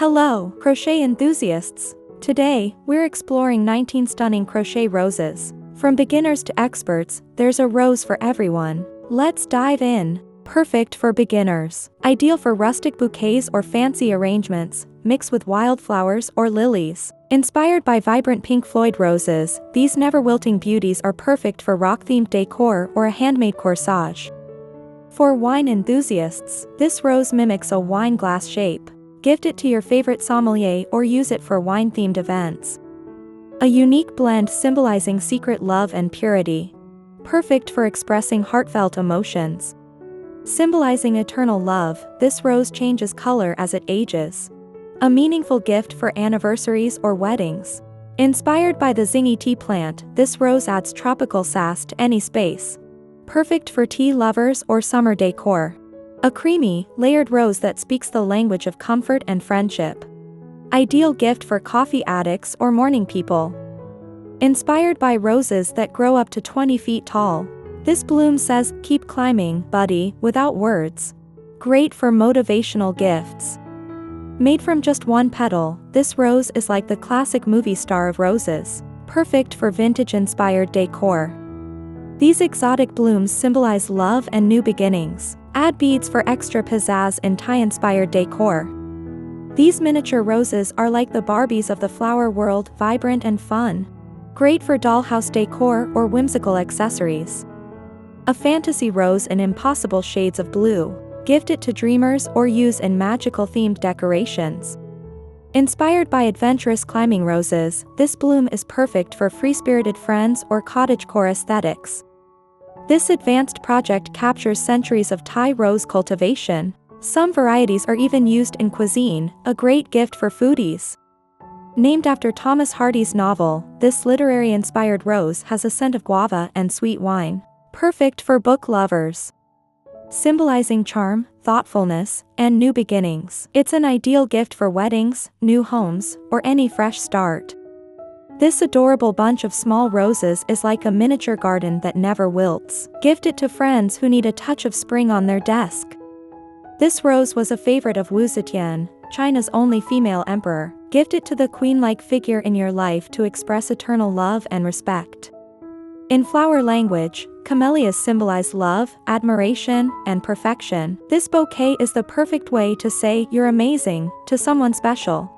Hello, crochet enthusiasts! Today, we're exploring 19 stunning crochet roses. From beginners to experts, there's a rose for everyone. Let's dive in. Perfect for beginners. Ideal for rustic bouquets or fancy arrangements, mixed with wildflowers or lilies. Inspired by vibrant Pink Floyd roses, these never-wilting beauties are perfect for rock-themed decor or a handmade corsage. For wine enthusiasts, this rose mimics a wine glass shape. Gift it to your favorite sommelier or use it for wine-themed events. A unique blend symbolizing secret love and purity. Perfect for expressing heartfelt emotions. Symbolizing eternal love, this rose changes color as it ages. A meaningful gift for anniversaries or weddings. Inspired by the zingy tea plant, this rose adds tropical sass to any space. Perfect for tea lovers or summer decor. A creamy, layered rose that speaks the language of comfort and friendship. Ideal gift for coffee addicts or morning people. Inspired by roses that grow up to 20 feet tall. This bloom says, "Keep climbing, buddy," without words. Great for motivational gifts. Made from just one petal, this rose is like the classic movie star of roses. Perfect for vintage-inspired decor. These exotic blooms symbolize love and new beginnings. Add beads for extra pizzazz in tie-inspired decor. These miniature roses are like the Barbies of the flower world, vibrant and fun. Great for dollhouse decor or whimsical accessories. A fantasy rose in impossible shades of blue. Gift it to dreamers or use in magical-themed decorations. Inspired by adventurous climbing roses, this bloom is perfect for free-spirited friends or cottagecore aesthetics. This advanced project captures centuries of Thai rose cultivation. Some varieties are even used in cuisine, a great gift for foodies. Named after Thomas Hardy's novel, this literary-inspired rose has a scent of guava and sweet wine. Perfect for book lovers. Symbolizing charm, thoughtfulness, and new beginnings. It's an ideal gift for weddings, new homes, or any fresh start. This adorable bunch of small roses is like a miniature garden that never wilts. Gift it to friends who need a touch of spring on their desk. This rose was a favorite of Wu Zetian, China's only female emperor. Gift it to the queen-like figure in your life to express eternal love and respect. In flower language, camellias symbolize love, admiration, and perfection. This bouquet is the perfect way to say "you're amazing" to someone special.